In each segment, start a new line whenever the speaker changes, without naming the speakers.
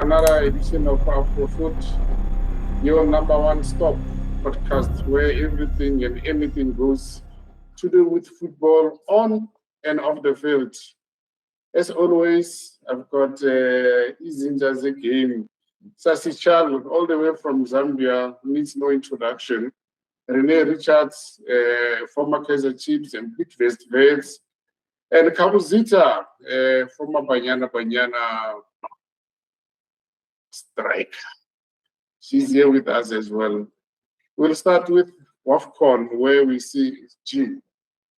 another edition of FECAFOOT, your number one stop podcast where everything and anything goes to do with football on and off the field. As always, I've got Izinja's game. Sasi Chal, all the way from Zambia, needs no introduction. Rene Richards, former Kaiser Chiefs and Bidvest Vets, and Kabuzita, former Banyana strike. She's here with us as well. We'll start with WAFCON, where we see G.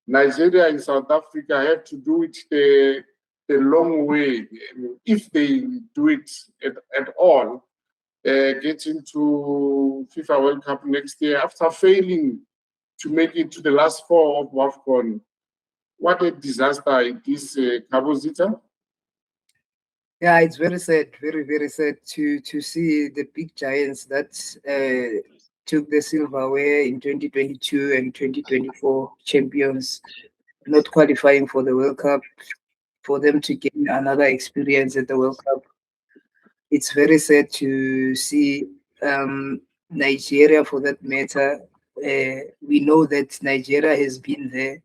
Nigeria and South Africa have to do it the long way. If they do it at all, getting to FIFA World Cup next year after failing to make it to the last four of WAFCON. What a disaster it is, Kabuzita.
Yeah, it's very sad, very sad to see the big giants that took the silverware in 2022 and 2024 champions not qualifying for the World Cup, for them to gain another experience at the World Cup. It's very sad to see Nigeria, for that matter. We know that Nigeria has been there,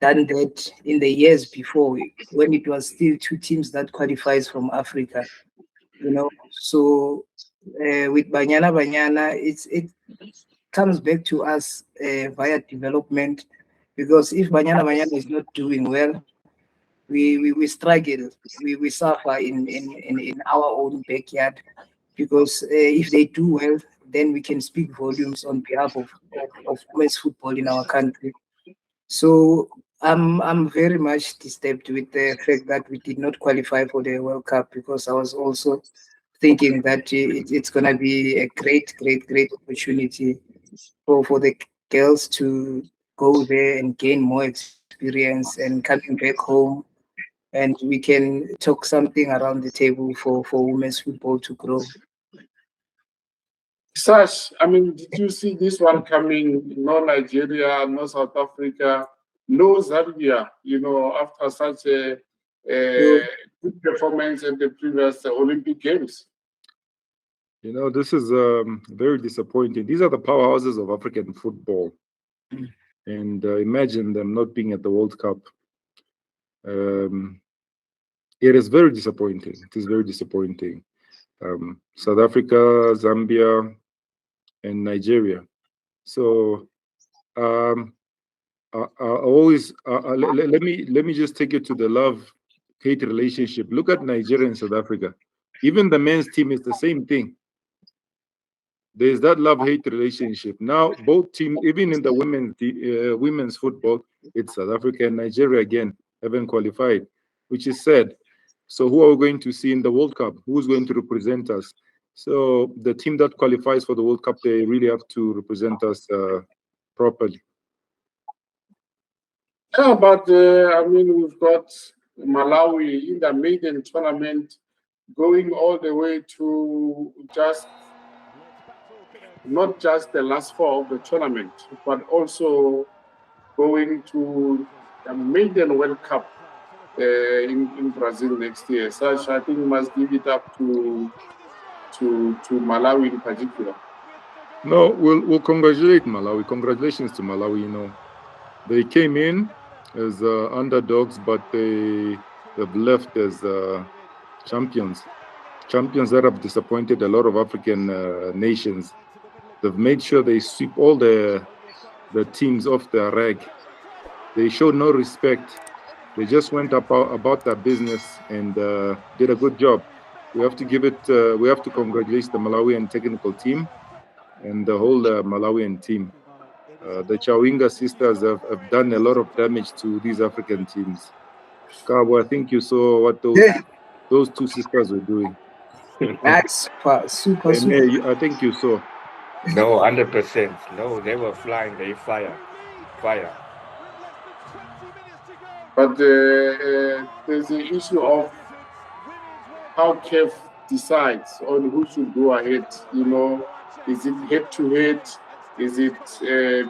done that in the years before, when it was still two teams that qualifies from Africa. So with Banyana, it comes back to us via development, because if Banyana is not doing well, we struggle, we suffer in our own backyard, because if they do well, then we can speak volumes on behalf of women's football in our country. So I'm very much disturbed with the fact that we did not qualify for the World Cup, because I was also thinking that it's going to be a great opportunity for the girls to go there and gain more experience and coming back home, and we can talk something around the table for women's football to grow.
Sash, I mean, did you see this one coming? No Nigeria, no South Africa, no Zambia, after such a good performance at the previous Olympic Games.
This is very disappointing. These are the powerhouses of African football. And imagine them not being at the World Cup. It is very disappointing. It is very disappointing. South Africa, Zambia, and Nigeria. So let me just take you to the love-hate relationship. Look at Nigeria and South Africa. Even the men's team is the same thing. There's that love-hate relationship. Now, both teams, even in the women's football, it's South Africa and Nigeria again, haven't qualified, which is sad. So who are we going to see in the World Cup? Who's going to represent us? So the team that qualifies for the World Cup, they really have to represent us properly.
Yeah, but we've got Malawi in the maiden tournament, going all the way to not just the last four of the tournament, but also going to the maiden World Cup in Brazil next year. So I think we must give it up to Malawi in particular.
No, we'll congratulate Malawi. Congratulations to Malawi. They came in as underdogs, but they've left as champions that have disappointed a lot of African nations. They've made sure they sweep all the teams off their rag. They showed no respect. They just went about their business and did a good job. We have to congratulate the Malawian technical team and the whole Malawian team. The Chawinga sisters have done a lot of damage to these African teams. Kabo, I think you saw what those two sisters were doing.
That's super.
I think you saw.
No, 100%. No, they were flying. They fire.
But there's the issue of how CAF decides on who should go ahead. Is it head-to-head? Is it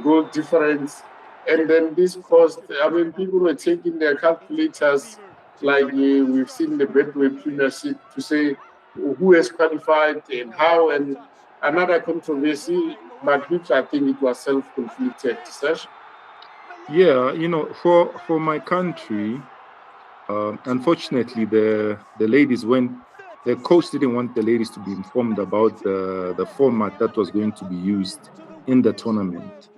goal difference? And then this cost, people were taking their calculators, like we've seen the Betway Premiership, to say who has qualified and how, and another controversy, but which I think it was self-conflicted. Sash?
Yeah, for my country, unfortunately, the ladies went. The coach didn't want the ladies to be informed about the format that was going to be used in the tournament.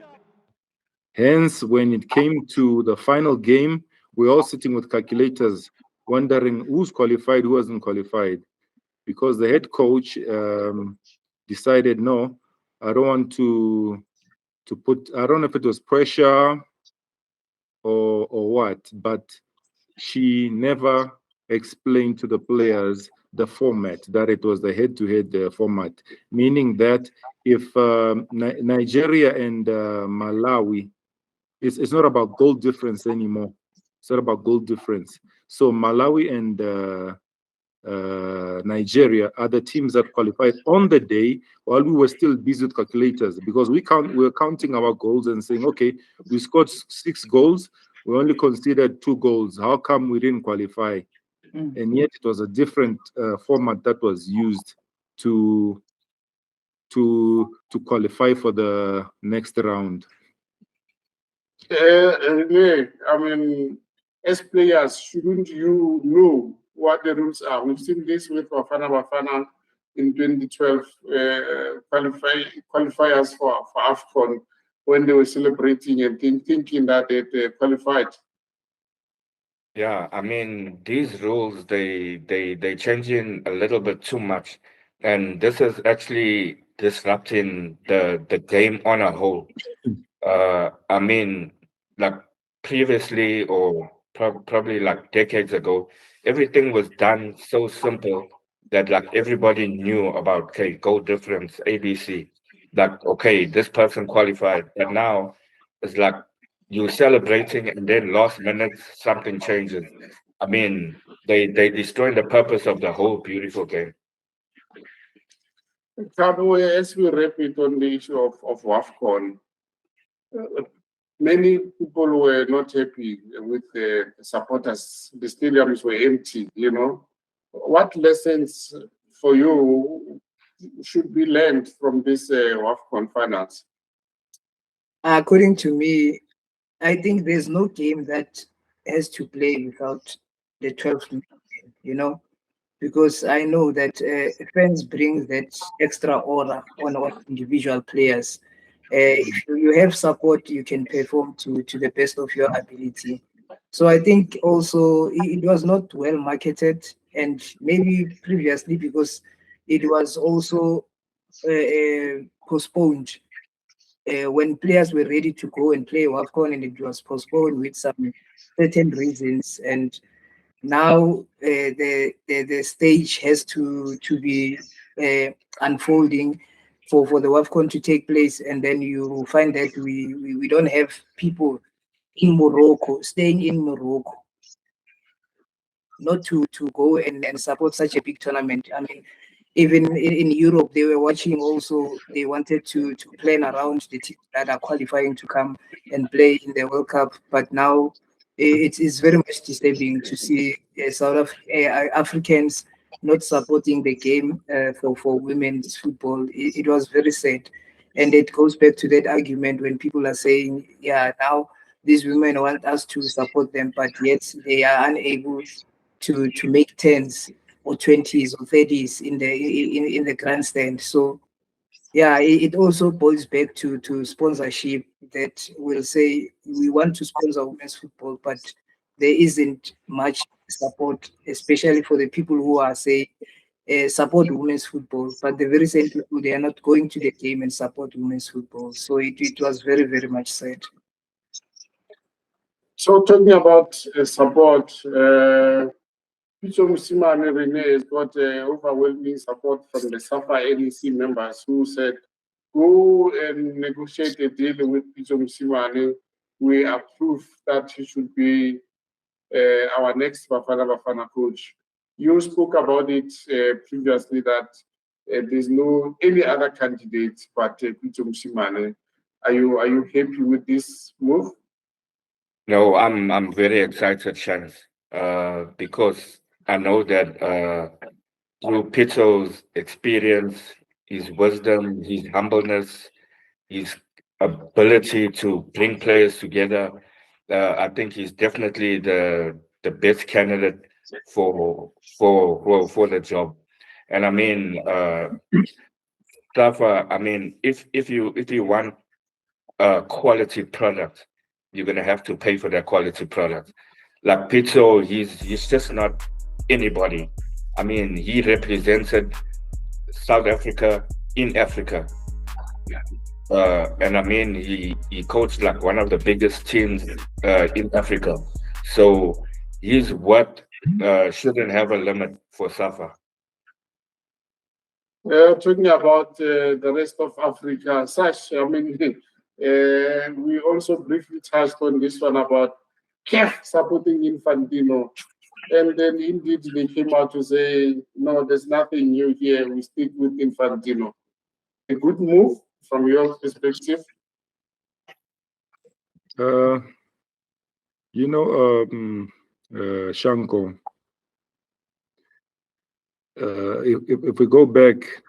Hence, when it came to the final game, we're all sitting with calculators, wondering who's qualified, who hasn't qualified, because the head coach decided, no, I don't want to put. I don't know if it was pressure or what, but she never explained to the players the format, that it was the head-to-head format, meaning that if Nigeria and Malawi, it's not about goal difference anymore. It's not about goal difference. So Malawi and Nigeria are the teams that qualified on the day while we were still busy with calculators, because we were counting our goals and saying, okay, we scored 6 goals, we only considered 2 goals. How come we didn't qualify? And yet it was a different format that was used to qualify for the next round.
Renee, I mean, as players, shouldn't you know what the rules are? We've seen this with Bafana in 2012 qualifiers for AFCON, when they were celebrating and thinking that they qualified.
Yeah, I mean, these rules, they changing a little bit too much, and this is actually disrupting the game on a whole. I mean, like previously, or probably like decades ago, everything was done so simple that like everybody knew about, okay, goal difference, ABC. Like, okay, this person qualified, but now it's like you're celebrating and then last minute something changes. I mean, they destroying the purpose of the whole beautiful game.
As we wrap it on the issue of WAFCON, many people were not happy with the supporters. The stadiums were empty, What lessons for you should be learned from this WAFCON finals?
According to me, I think there's no game that has to play without the 12th man, because I know that fans bring that extra aura on individual players. If you have support, you can perform to the best of your ability. So I think also it was not well marketed, and maybe previously because it was also postponed when players were ready to go and play WAFCON, and it was postponed with some certain reasons. And now the stage has to be unfolding for the WAFCON to take place, and then you find that we don't have people in Morocco, staying in Morocco, not to go and support such a big tournament. I mean, even in Europe, they were watching also, they wanted to plan around the teams that are qualifying to come and play in the World Cup. But now it is very much disturbing to see Africans not supporting the game for women's football. It was very sad. And it goes back to that argument when people are saying, yeah, now these women want us to support them, but yet they are unable to make 10s or 20s or 30s in the grandstand. So yeah, it also boils back to sponsorship, that will say we want to sponsor women's football, but there isn't much support, especially for the people who are say support women's football, but the very same people, they are not going to the game and support women's football. So it was very, very much sad.
So talking about support, Pitso Mosimane Renee has got overwhelming support from the SAFA NEC members who said, go and negotiate a deal with Pitso Mosimane. We approve that he should be our next Bafana coach. You spoke about it previously that there's no any other candidate but Pitso Mosimane. Are you happy with this move?
No, I'm very excited, Shans, because I know that through Pitso's experience, his wisdom, his humbleness, his ability to bring players together, I think he's definitely the best candidate for the job. And I mean, Safa, I mean, if you want a quality product, you're gonna have to pay for that quality product. Like Pitso, he's just not anybody. I mean, he represented South Africa in Africa. And I mean, he coached like one of the biggest teams in Africa. So his what shouldn't have a limit for Safa.
Talking about the rest of Africa, Sash, I mean, we also briefly touched on this one about CAF supporting Infantino. And then indeed they came out to say, no, there's nothing new here. We stick with Infantino. A good move from your perspective?
You know, Shanko, if we go back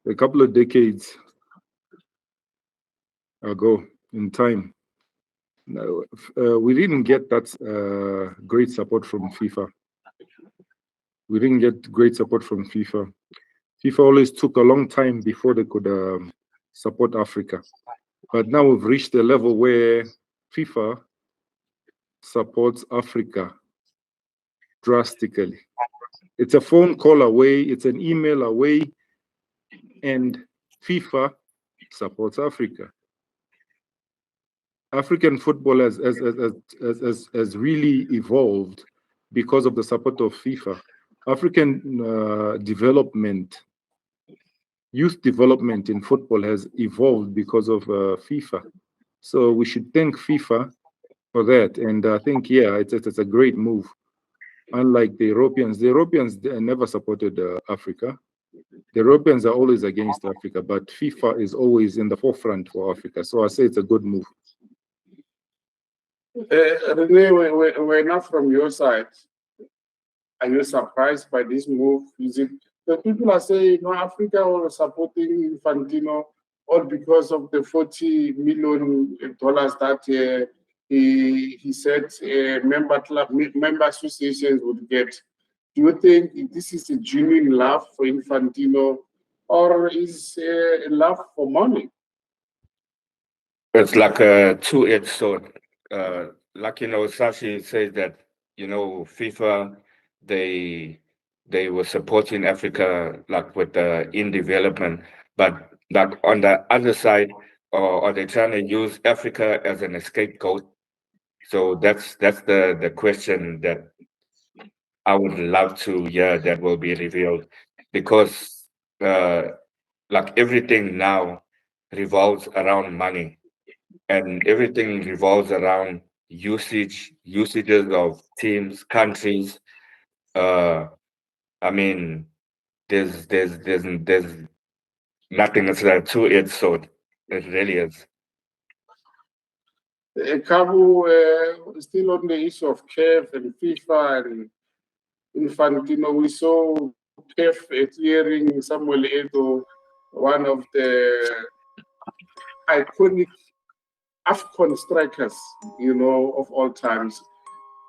a couple of decades ago in time, we didn't get that great support from FIFA. We didn't get great support from FIFA. FIFA always took a long time before they could support Africa. But now we've reached a level where FIFA supports Africa drastically. It's a phone call away, it's an email away, and FIFA supports Africa. African football has really evolved because of the support of FIFA. African development, youth development in football has evolved because of FIFA. So we should thank FIFA for that. And I think, yeah, it's a great move. Unlike the Europeans never supported Africa. The Europeans are always against Africa, but FIFA is always in the forefront for Africa. So I say it's a good move.
Rene, we're not from your side. Are you surprised by this move? Is it the people are saying, no, Africa was supporting Infantino all because of the $40 million that he said member associations would get? Do you think this is a genuine love for Infantino, or is a love for money?
It's like a two-edged sword. Like, you know, Sashi says that, you know, FIFA, they were supporting Africa like with in development, but like on the other side, are they trying to use Africa as an scapegoat? So that's the question that I would love to hear that will be revealed, because like everything now revolves around money, and everything revolves around usages of teams, countries. I mean, there's nothing. It's a two-edged sword. It really is.
Kabu, still on the issue of CAF and FIFA and Infantino, we saw CAF clearing Samuel Eto'o, one of the iconic AFCON strikers, you know, of all times.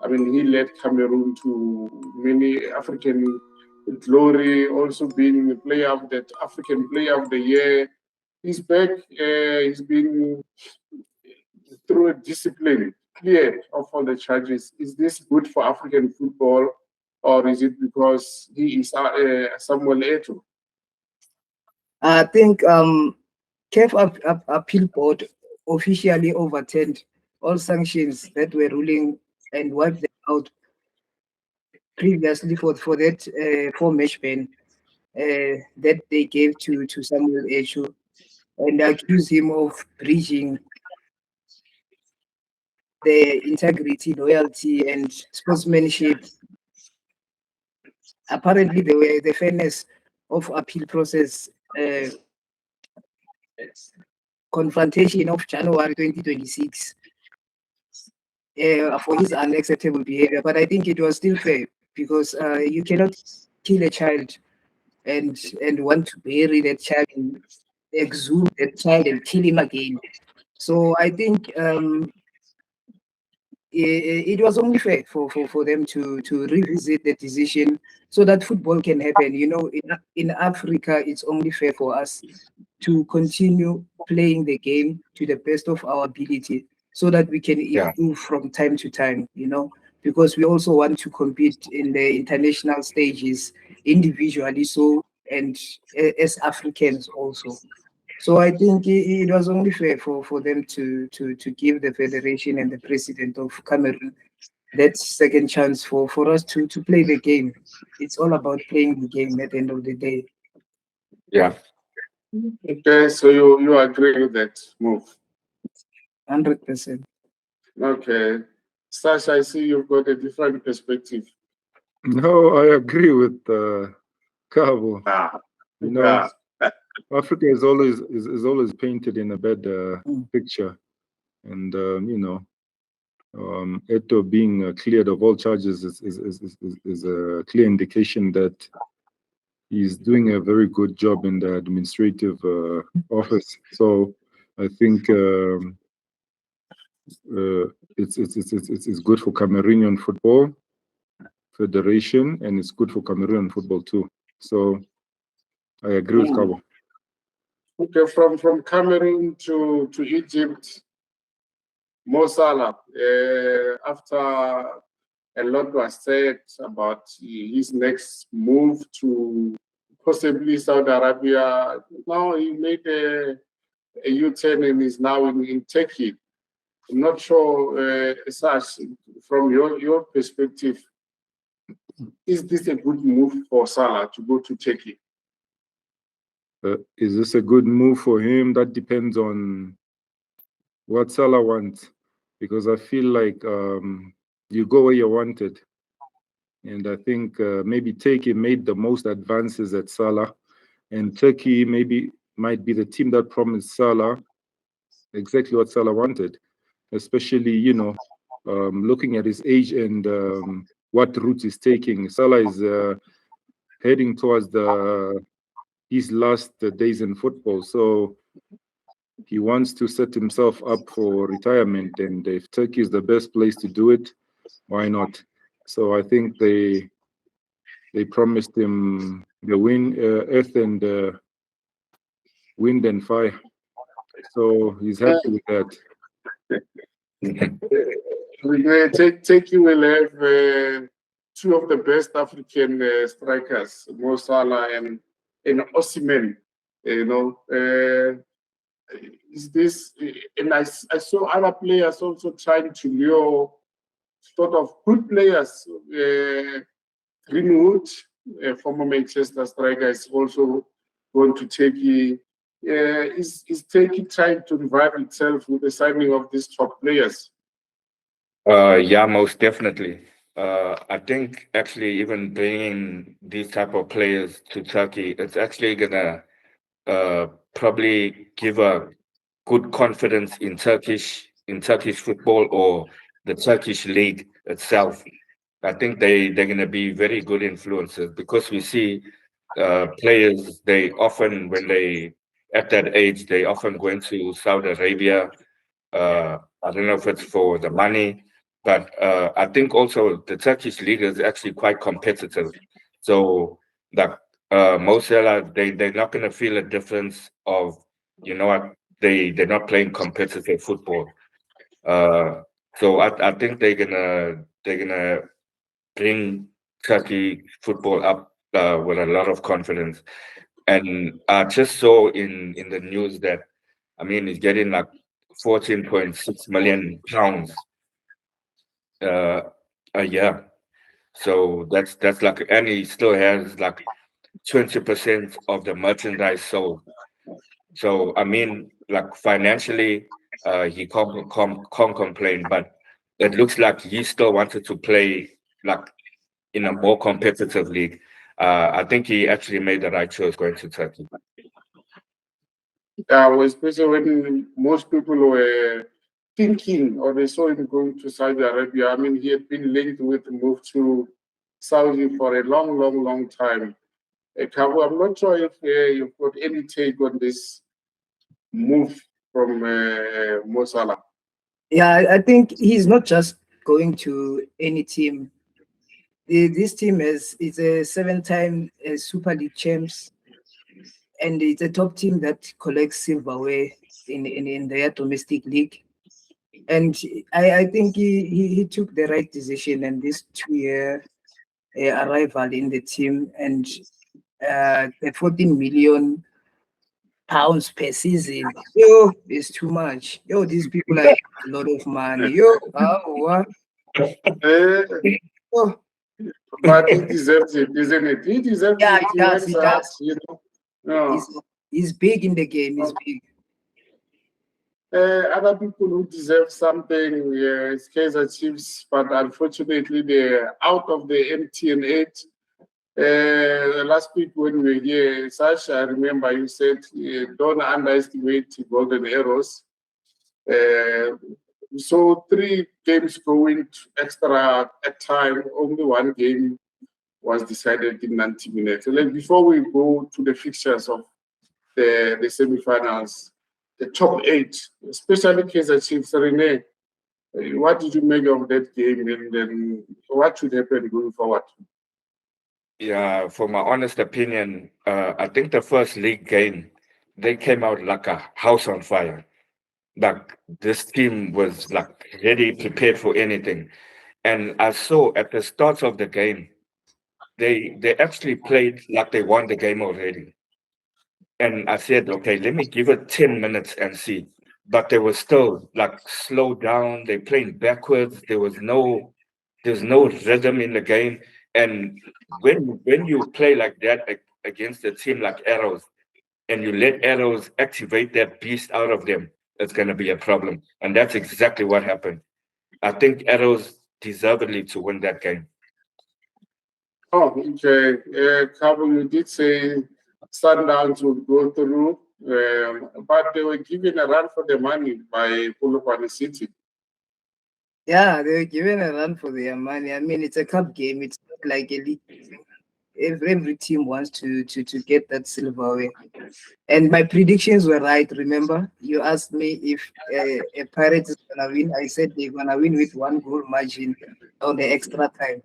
I mean, he led Cameroon to many African glory, also being the player of that African Player of the Year. He's back. He's been through a discipline, cleared of all the charges. Is this good for African football, or is it because he is Samuel Eto'o?
I think CAF appeal board officially overturned all sanctions that were ruling and wiped them out previously for that 4-match ban that they gave to Samuel Eto'o, and accused him of breaching the integrity, loyalty, and sportsmanship. Apparently, the fairness of appeal process confrontation of January 2026 for his unacceptable behavior. But I think it was still fair, because you cannot kill a child and want to bury that child and exhume that child and kill him again. So I think it was only fair for them to revisit the decision so that football can happen. You know, in Africa, it's only fair for us to continue playing the game to the best of our ability so that we can improve from time to time, you know, because we also want to compete in the international stages individually, so and as Africans also. So I think it was only fair for them to give the federation and the president of Cameroon that second chance for us to play the game. It's all about playing the game at the end of the day.
Yeah.
Okay, so you agree with that move?
100%.
Okay. Sasha, I see you've got a different perspective.
No, I agree with Kavo. You know, Africa is always painted in a bad picture, and you know, Eto'o being cleared of all charges is a clear indication that he's doing a very good job in the administrative office. So I think it's good for Cameroonian Football Federation, and it's good for Cameroonian football too. So I agree with Kabo.
Okay, from Cameroon to Egypt, Mo Salah, after a lot was said about his next move to possibly Saudi Arabia, now he made a U-turn and is now in Turkey. I'm not sure, Sash, from your perspective, is this a good move for Salah to go to Turkey?
Is this a good move for him? That depends on what Salah wants, because I feel like you go where you're wanted. And I think maybe Turkey made the most advances at Salah, and Turkey might be the team that promised Salah exactly what Salah wanted, especially, you know, looking at his age and what route he's taking. Salah is heading towards his last days in football, so he wants to set himself up for retirement, and if Turkey is the best place to do it, why not? So I think they promised him the earth and wind and fire. So he's happy with that.
Turkey will have two of the best African strikers, Mo Salah and Osimhen. You know, is this? And I saw other players also trying to lure sort of good players. Greenwood, former Manchester striker, is also going to Turkey. Is Turkey trying to revive itself with the signing of these top players?
Yeah, most definitely. I think actually even bringing these type of players to Turkey, it's actually gonna probably give a good confidence in Turkish football or the Turkish league itself. I think they're gonna be very good influences, because we see players, they often, when they at that age, they often go into Saudi Arabia. I don't know if it's for the money, but I think also the Turkish league is actually quite competitive. So that Mo Salah, they're not going to feel a difference of, you know what, they're not playing competitive football. So I think they're gonna bring Turkey football up with a lot of confidence. And I just saw in the news that, I mean, he's getting like 14.6 million pounds a year. So that's like, and he still has like 20% of the merchandise sold. So I mean, like financially, he can't complain, but it looks like he still wanted to play like in a more competitive league. I think he actually made the right choice going to Turkey.
Especially when most people were thinking or they saw him going to Saudi Arabia. I mean, he had been linked with the move to Saudi for a long time. Kabo, I'm not sure if you've got any take on this move from Mo Salah.
Yeah, I think he's not just going to any team. This team is a 7-time Super League champs, and it's a top team that collects silverware in their domestic league. And I think he took the right decision, and this 2-year arrival in the team, and the 14 million pounds per season, is too much. These people are a lot of money. Oh.
But he deserves it, isn't it? He deserves
Yeah,
it.
he does. He does.
You know.
He's big in the game. He's big.
Other people who deserve something is Kaizer Chiefs, but unfortunately they're out of the MTN8. Last week when we were here, Sasha, I remember you said don't underestimate golden arrows. So 3 games going extra at time, only 1 game was decided in 90 minutes. So before we go to the fixtures of the semi-finals, the top 8, especially Kaizer Chiefs, Rene, what did you make of that game, and then what should happen going forward?
Yeah, for my honest opinion, I think the first league game, they came out like a house on fire. Like this team was like ready, prepared for anything. And I saw at the start of the game, they actually played like they won the game already. And I said, okay, let me give it 10 minutes and see. But they were still like slowed down. They playing backwards. There's no rhythm in the game. And when you play like that against a team like Arrows, and you let Arrows activate that beast out of them, it's going to be a problem. And that's exactly what happened. I think Arrows deservedly to win that game.
Oh, okay. Cabo, you did say Sundowns would go through, but they were given a run for the money by Polokwane City.
Yeah, they were given a run for their money. I mean, it's a cup game. It's not like a league. Every team wants to get that silverware. And my predictions were right. Remember, you asked me if a Pirates is gonna win. I said they're gonna win with 1 goal margin on the extra time.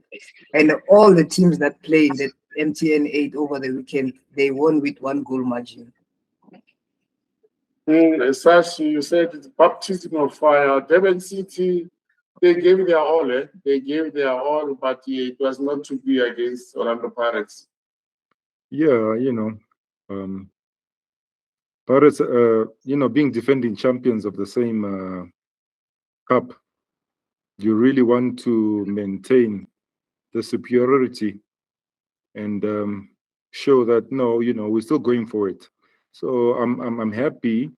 And all the teams that play in the MTN8 over the weekend, they won with 1 goal margin.
Sash, you said it's baptism of fire. Durban City, they gave their all. They gave their all, but it was not to be against Orlando Pirates.
Yeah, Pirates, being defending champions of the same cup, you really want to maintain the superiority and show that no, we're still going for it. So I'm happy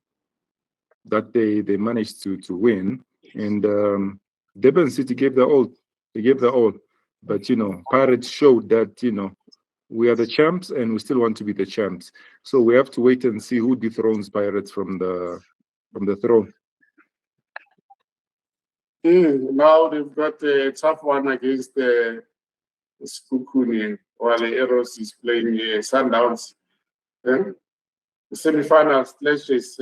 that they managed to win, and Durban City gave their all. They gave their all, but Pirates showed that we are the champs and we still want to be the champs. So we have to wait and see who dethrones Pirates from the throne.
Now they've got a tough one against the Skukuni, while the Arrows is playing Sundowns. The semi-finals clashes.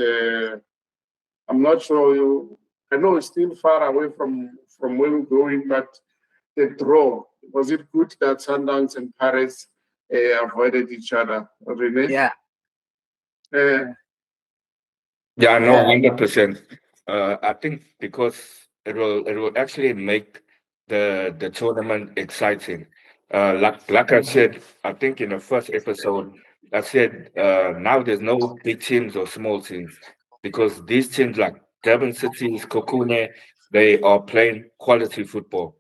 I'm not sure I know it's still far away from where we're going, but the draw, was it good that Sundowns and Pirates avoided each other, Rene?
Yeah.
Yeah, no, 100%. I think because it will actually make the tournament exciting. Like I said, I think in the first episode, I said now there's no big teams or small teams because these teams like Durban Cities, Kokune, they are playing quality football.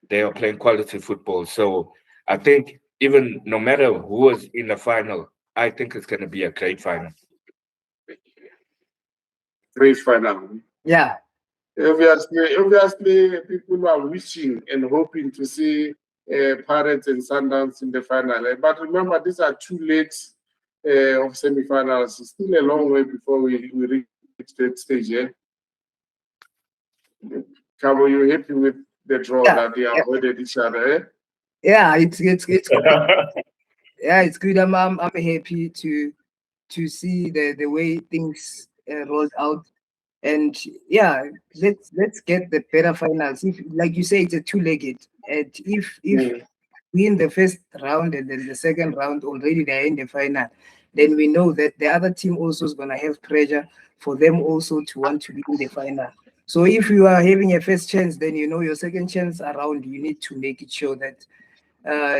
They are playing quality football. So I think even no matter who is in the final, I think it's going to be a great final.
Great final.
Yeah.
Obviously, people are wishing and hoping to see Pirates and Sundowns in the final. But remember, these are 2 legs of semi-finals. It's still a long way before we reach that stage. Yeah? Cabo, you happy with the draw that they avoided each other?
Yeah, it's yeah, it's good. I'm happy to see the way things rolled out, and yeah, let's get the better finals. If, like you say, it's a two-legged, and if we in the first round and then the second round already they're in the final, then we know that the other team also is gonna have pressure for them also to want to be in the final. So if you are having a first chance, then you know your second chance around, you need to make it sure that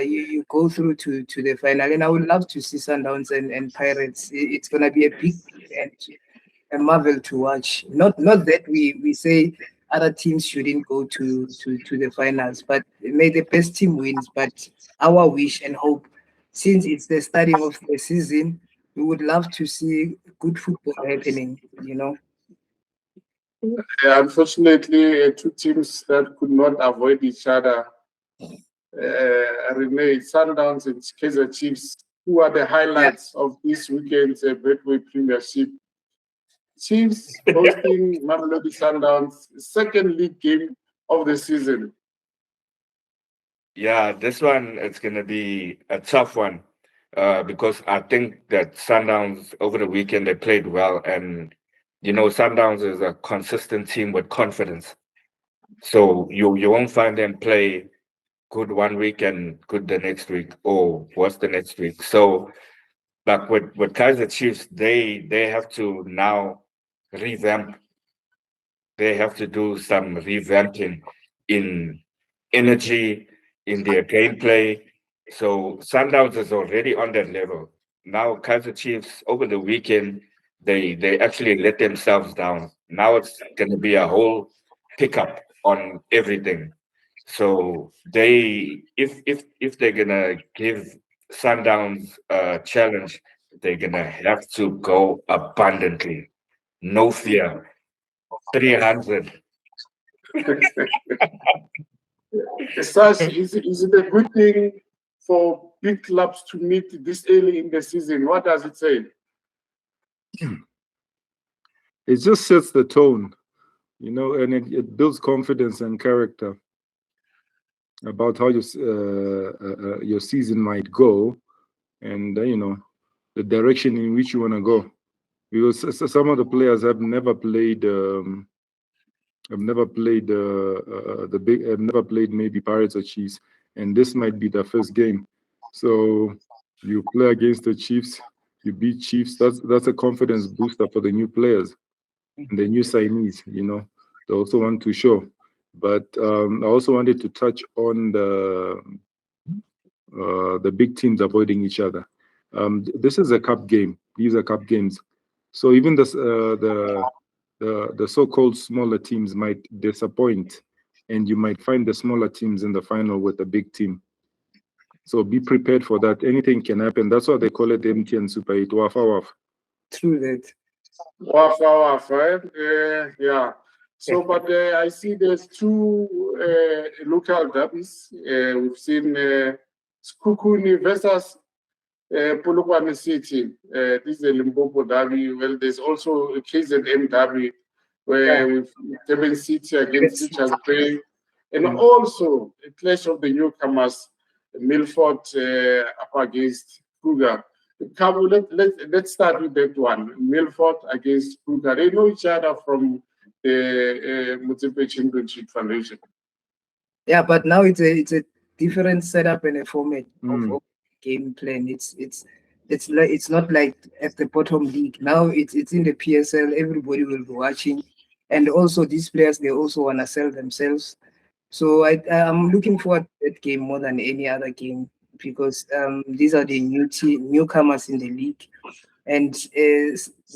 you go through to the final. And I would love to see Sundowns and Pirates. It's gonna be a big and a marvel to watch. Not that we say other teams shouldn't go to the finals, but may the best team wins. But our wish and hope, since it's the starting of the season, we would love to see good football happening. You know.
Unfortunately, two teams that could not avoid each other remain Sundowns and Kaizer Chiefs, who are the highlights of this weekend's Betway Premiership. Chiefs hosting Mamelodi Sundowns, second league game of the season.
Yeah, this one it's gonna be a tough one because I think that Sundowns over the weekend they played well, and you know Sundowns is a consistent team with confidence. So you won't find them play good one week and good the next week, or worse the next week. So like with Kaiser Chiefs, they have to now revamp. They have to do some revamping in energy, in their gameplay. So Sundowns is already on that level. Now Kaiser Chiefs over the weekend, they actually let themselves down. Now it's gonna be a whole pickup on everything. So they if they're gonna give Sundowns a challenge, they're gonna have to go abundantly. No fear. 300.
Sash, is it a good thing for big clubs to meet this early in the season? What does it say?
It just sets the tone, you know, and it builds confidence and character about how your season might go, and you know the direction in which you want to go. Because some of the players have never played. I've never played the big. I've never played maybe Pirates or Chiefs, and this might be their first game. So you play against the Chiefs, you beat Chiefs. That's a confidence booster for the new players and the new signees. You know, they also want to show. But I also wanted to touch on the big teams avoiding each other. This is a cup game. These are cup games. So even the so-called smaller teams might disappoint, and you might find the smaller teams in the final with a big team. So be prepared for that. Anything can happen. That's why they call it MTN Super 8. Waf, waf.
True that.
Waf, right? Yeah. So, but I see there's two local derbies. We've seen Skukuni versus Polokwane City. This is a Limpopo derby. Well, there's also a KZN derby where with Durban City against Richards Bay, and also a clash of the newcomers, Milford up against Kruger. Let's start with that one. Milford against Kruger. They know each other from the Motsepe Championship Foundation.
Yeah, but now it's a different setup and a format of game plan. It's not like at the bottom league. Now it's in the PSL. Everybody will be watching, and also these players, they also want to sell themselves. So I'm looking forward to that game more than any other game, because these are the newcomers in the league, and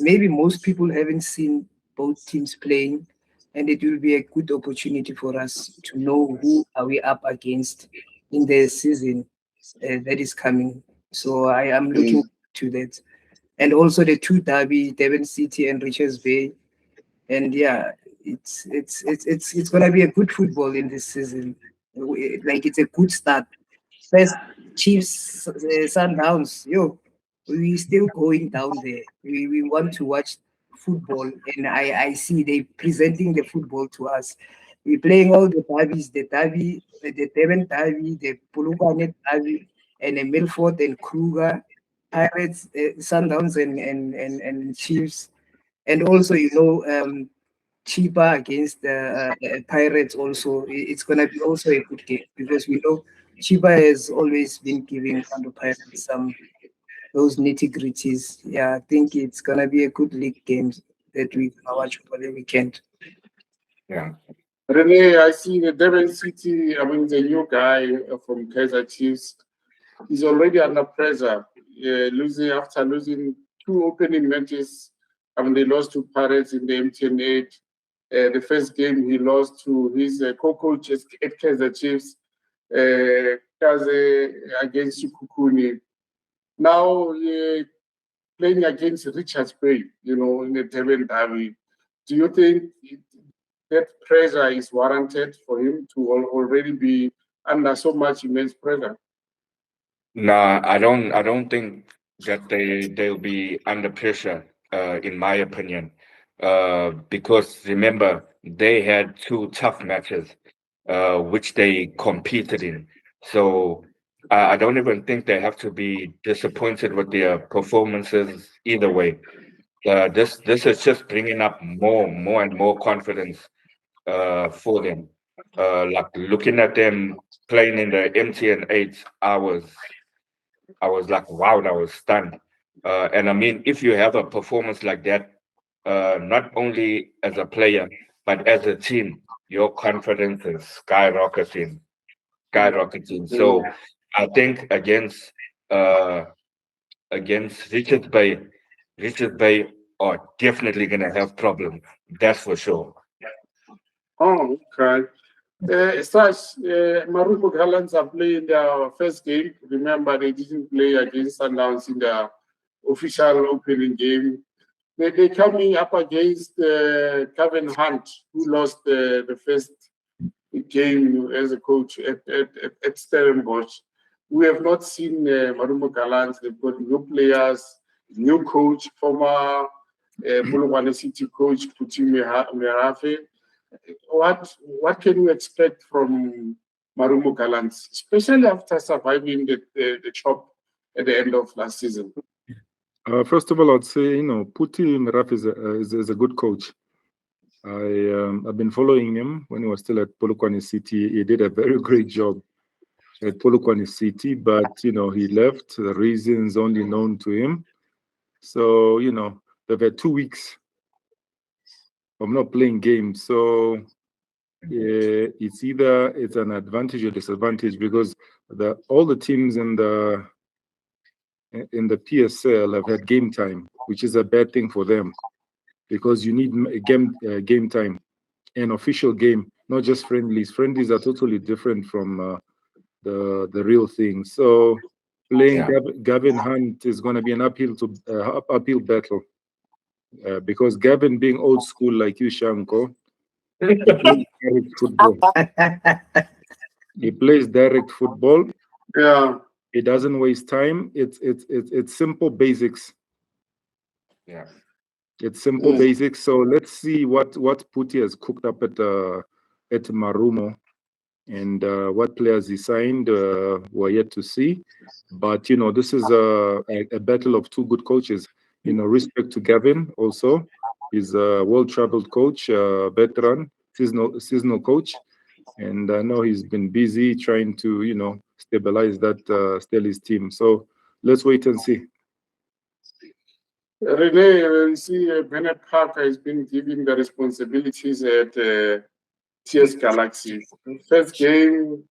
maybe most people haven't seen both teams playing, and it will be a good opportunity for us to know who are we up against in the season that is coming. So I am looking to that, and also the two derby, Durban City and Richards Bay, and yeah, it's gonna be a good football in this season. Like it's a good start. First, Chiefs, Sundowns, we still going down there. We want to watch football, and I see they presenting the football to us. We're playing all the derbies, the Durban derby, the Polokwane derby, and the Milford and Kruger, Pirates, Sundowns and Chiefs. And also, Chiba against the Pirates also. It's going to be also a good game because we know Chiba has always been giving Orlando Pirates some those nitty gritties. Yeah, I think it's going to be a good league game that we watch over the weekend.
Yeah.
Rene, I see the Durban City, I mean, the new guy from Kaizer Chiefs, he's already under pressure, after losing 2 opening matches. I mean, they lost to Pirates in the MTN 8. The first game he lost to his co-coach at Kaizer Chiefs, Kaze against Sukukuni. Now playing against Richards Bay, in the Durban derby. Do you think that pressure is warranted for him to already be under so much immense pressure?
No, I don't think that they'll be under pressure, in my opinion. Because remember, they had 2 tough matches, which they competed in. So I don't even think they have to be disappointed with their performances either way. This is just bringing up more and more confidence for them. Like looking at them playing in the MTN 8, I was like, wow, I was stunned. And I mean, if you have a performance like that, not only as a player, but as a team, your confidence is skyrocketing. So I think against Richard Bay are definitely gonna have problems. That's for sure.
Oh, okay. Morocco Gallants are playing their first game. Remember, they didn't play against Sundowns in the official opening game. They're coming up against Kevin Hunt, who lost the first game as a coach at Stellenbosch. We have not seen Marumbo Gallants. They've got new players, new coach, former Polokwane City coach, Puti Merafe. What can you expect from Marumbo Gallants, especially after surviving the chop at the end of last season?
First of all, I'd say, Puti Miraf is a good coach. I've been following him when he was still at Polokwane City. He did a very great job at Polokwane City, but, he left. The reasons only known to him. So, they've had 2 weeks of not playing games. So it's either it's an advantage or disadvantage because all the teams in the PSL have had game time, which is a bad thing for them because you need game time, an official game, not just friendlies. Friendlies are totally different from the real thing. So playing Gavin Hunt is going to be an uphill battle because Gavin, being old school like you, Shanko, he plays direct football. He plays direct football.
Yeah.
It doesn't waste time. It's simple basics.
Yeah.
It's simple basics. So let's see what Puti has cooked up at Marumo, and what players he signed. We're yet to see. But this is a battle of 2 good coaches. Respect to Gavin also. He's a well-traveled coach, veteran, seasonal coach. And I know he's been busy trying to, stabilize that Stellies team. So let's wait and see.
Rene, you see, Bernard Parker has been given the responsibilities at TS Galaxy. First game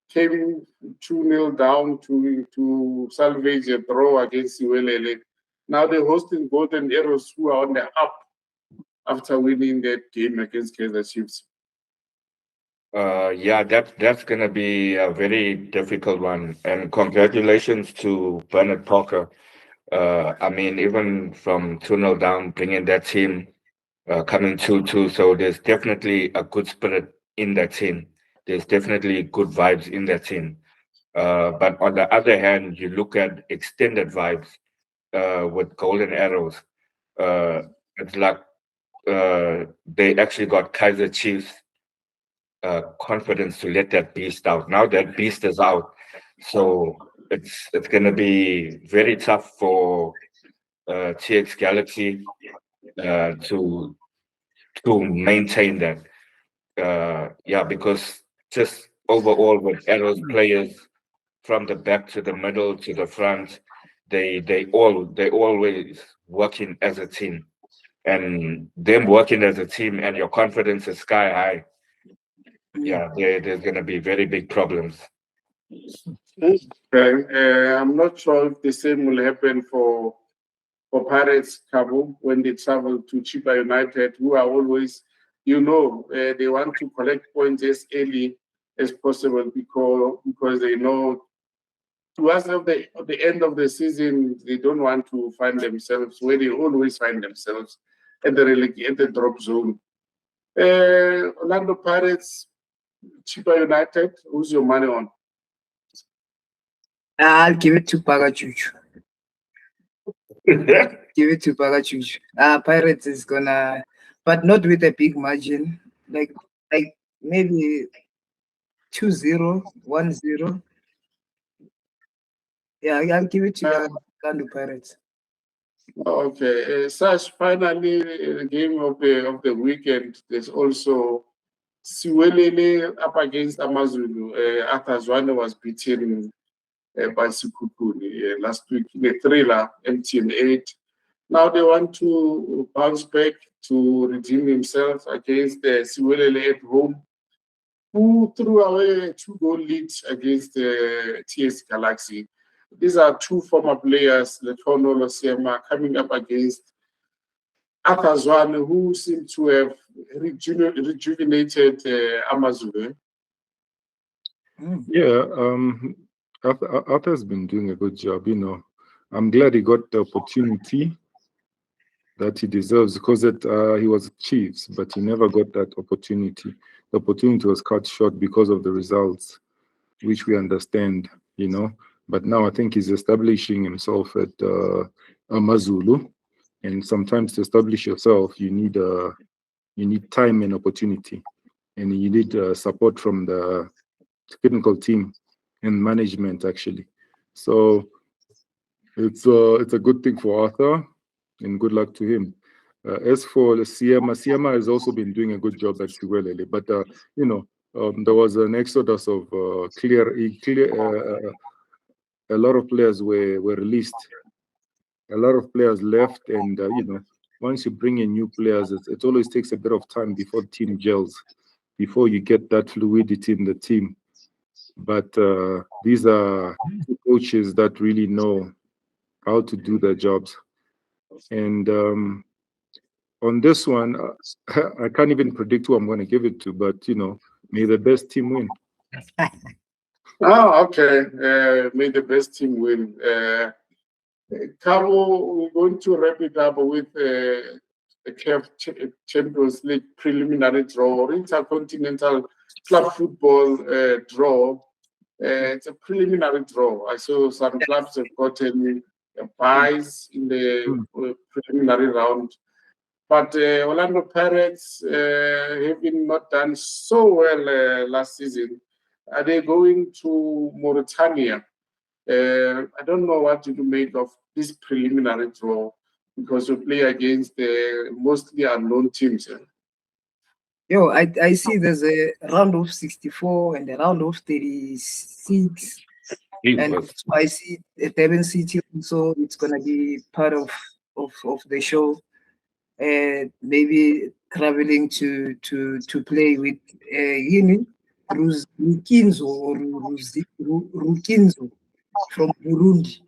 came 2-0 down to salvage a draw against Uelele. Now they're hosting Golden Arrows, who are on the up after winning that game against Kaizer Chiefs.
Yeah, that's gonna be a very difficult one. And congratulations to Bernard Parker. I mean, even from 2-0 down, bringing that team coming 2-2. So there's definitely a good spirit in that team. There's definitely good vibes in that team. But on the other hand, you look at extended vibes with Golden Arrows. It's like they actually got Kaizer Chiefs confidence to let that beast out. Now that beast is out, so it's going to be very tough for TX Galaxy to maintain that. Yeah, because just overall with Arrow's players from the back to the middle to the front, they always working as a team, and them working as a team, and your confidence is sky high. Yeah, there's gonna be very big problems.
Okay. I'm not sure if the same will happen for Pirates Cabo when they travel to Chiba United, who are always, they want to collect points as early as possible because they know towards the end of the season they don't want to find themselves where they always find themselves at the drop zone. Orlando Pirates, Chiba United, who's your money on?
I'll give it to Pagachuchu. Give it to Pagachuchu. Pirates is gonna, but not with a big margin. Like maybe 2-0, 1-0. Yeah, I'll give it to Orlando Pirates.
Okay. Sash, finally, the game of the weekend. There's also Siwelele up against Amazulu. Atazwane was beaten by Sikukuni last week in a thriller, MTN8. Now they want to bounce back to redeem themselves against Siwelele at home, who threw away a 2-goal lead against TS Galaxy. These are two former players, Letono Losiema, coming up against Atazwane, who seem to have rejuvenated Amazulu.
Yeah, Arthur's been doing a good job. I'm glad he got the opportunity that he deserves, because he was Chiefs, but he never got that opportunity. The opportunity was cut short because of the results, which we understand, But now I think he's establishing himself at Amazulu, and sometimes to establish yourself, you need time and opportunity, and you need support from the technical team and management, actually. So it's a good thing for Arthur, and good luck to him. As for Siema has also been doing a good job at Siwelele, but there was an exodus of a lot of players were released. A lot of players left, and once you bring in new players, it always takes a bit of time before the team gels, before you get that fluidity in the team. But these are coaches that really know how to do their jobs. And on this one, I can't even predict who I'm going to give it to, but may the best team win.
Oh, okay. May the best team win. Cabo, we're going to wrap it up with the CAF Champions League preliminary draw, intercontinental club football draw. It's a preliminary draw. I saw some clubs have gotten buys in the preliminary round. But Orlando Pirates have been not done so well last season. Are they going to Mauritania? I don't know what to make of this preliminary draw, because we play against mostly unknown teams.
I see there's a round of 64 and a round of 36. And I see Durban City also, it's going to be part of the show. Maybe traveling to play with Rukinzo or Rukinzo from Burundi.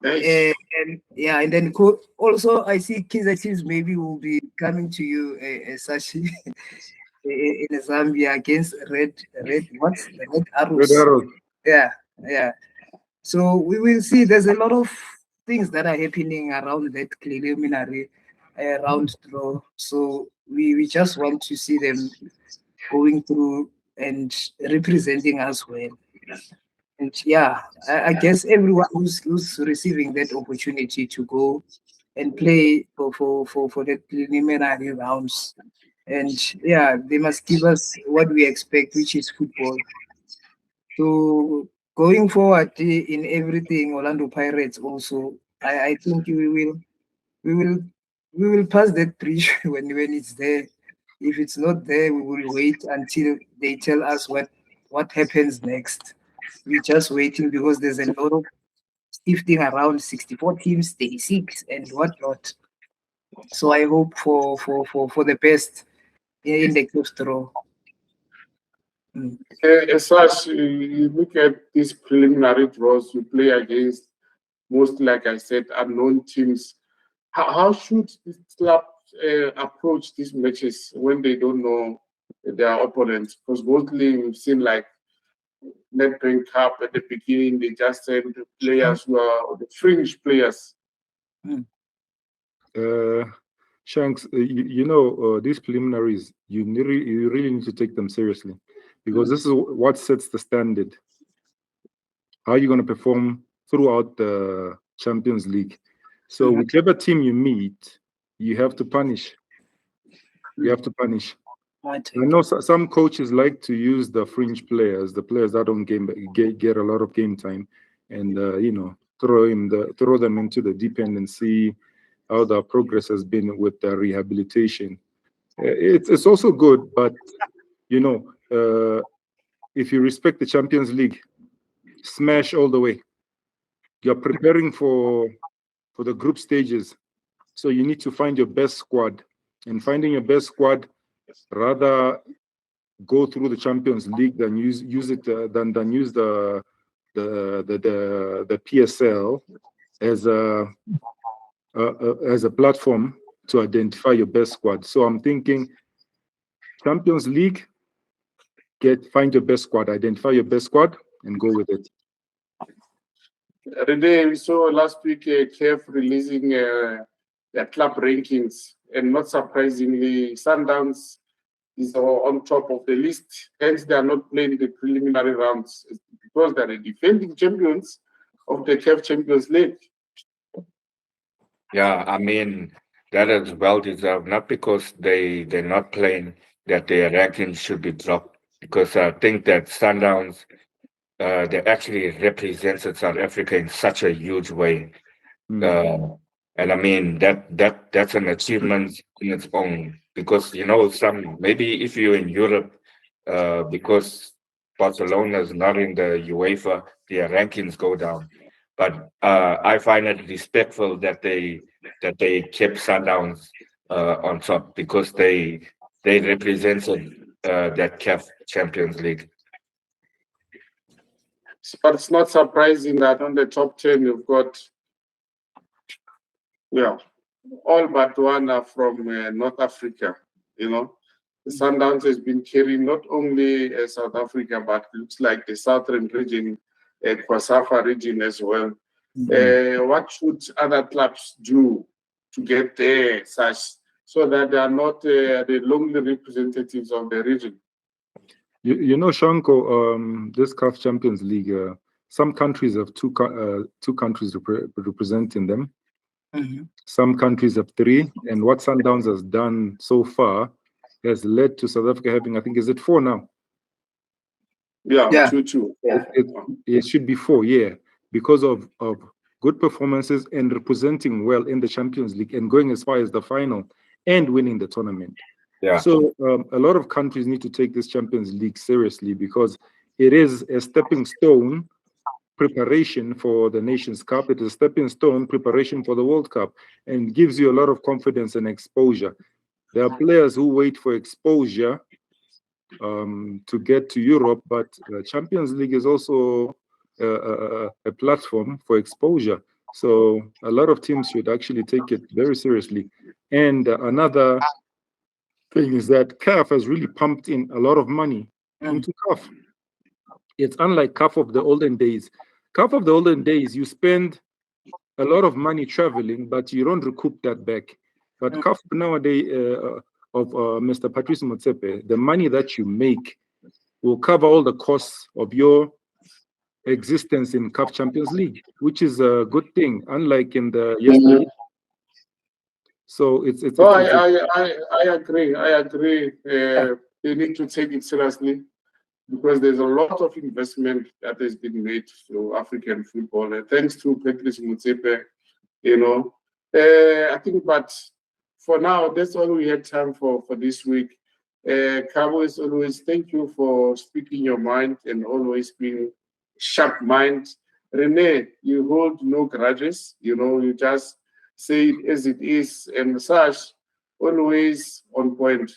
Nice.
And then also I see Kaizer Chiefs maybe will be coming to you, Sashi, in Zambia against Red Arrows.
Red Arrows.
Yeah. So we will see. There's a lot of things that are happening around that preliminary round draw. So we just want to see them going through and representing us well. And I guess everyone who's receiving that opportunity to go and play for the preliminary rounds, And yeah, they must give us what we expect, which is football. So going forward in everything, Orlando Pirates also, I think we will we will pass that bridge when it's there. If it's not there, we will wait until they tell us what happens next. We're just waiting because there's a lot of shifting around 64 teams, 36 and whatnot. So I hope for the best in the close draw.
As such, you look at these preliminary draws, you play against most, like I said, unknown teams. How should this club approach these matches when they don't know their opponents? Because mostly we've seen like Nedbank Cup at the beginning, they just send players who are the fringe players.
Shanks, these preliminaries, you really need to take them seriously, because this is what sets the standard. How are you going to perform throughout the Champions League? So whichever team you meet, you have to punish. You have to punish. I know some coaches like to use the fringe players, the players that don't get a lot of game time, and throw them into the deep end and see how the progress has been with the rehabilitation. It's also good, but if you respect the Champions League, smash all the way. You're preparing for the group stages, so you need to find your best squad. And finding your best squad, rather go through the Champions League than use the PSL as a platform to identify your best squad. So I'm thinking Champions League, find your best squad, identify your best squad, and go with it.
Today we saw last week CAF releasing their club rankings, and not surprisingly, Sundowns is on top of the list. Hence, they are not playing the preliminary rounds because they are the defending champions of the CAF Champions League.
Yeah, I mean, that is well deserved, not because they're not playing, that their rankings should be dropped, because I think that Sundowns, they actually represented South Africa in such a huge way. And I mean, that's an achievement in its own, because, maybe if you're in Europe, because Barcelona is not in the UEFA, their rankings go down. But I find it respectful that they kept Sundowns on top, because they represented that CAF Champions League.
But it's not surprising that on the top 10 you've got, all but one are from North Africa. The Sundowns has been carrying not only South Africa, but looks like the southern region, Kwasafa region as well. What should other clubs do to get there, such so that they are not the lonely representatives of the region?
Shanko, this CAF Champions League, some countries have two countries representing them. Some countries have three, and what Sundowns has done so far has led to South Africa having, I think, is it 4 now?
Yeah. 2-2.
It should be 4, because of good performances and representing well in the Champions League and going as far as the final and winning the tournament. So a lot of countries need to take this Champions League seriously, because it is a stepping stone preparation for the Nations Cup. It is a stepping stone preparation for the World Cup, and gives you a lot of confidence and exposure. There are players who wait for exposure to get to Europe, but the Champions League is also a platform for exposure. So a lot of teams should actually take it very seriously. And another thing is that CAF has really pumped in a lot of money into CAF. It's unlike CAF of the olden days. CAF of the olden days, you spend a lot of money traveling, but you don't recoup that back. But CAF nowadays of Mr. Patrice Motsepe, the money that you make will cover all the costs of your existence in CAF Champions League, which is a good thing, unlike in the yesterday. So it's
Oh, I agree. I agree. They need to take it seriously because there's a lot of investment that has been made through African football. Thanks to Patrice Motsepe, you know. I think, but for now, that's all we had time for this week. Cabo, as always, thank you for speaking your mind and always being sharp mind. Rene, you hold no grudges, you know, you just say it as it is, and such, always on point.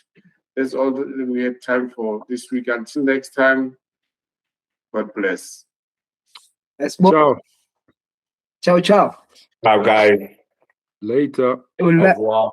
That's all that we had time for this week. Until next time, God bless.
Ciao.
Ciao, ciao.
Now, guys.
Later.
We'll
Au revoir.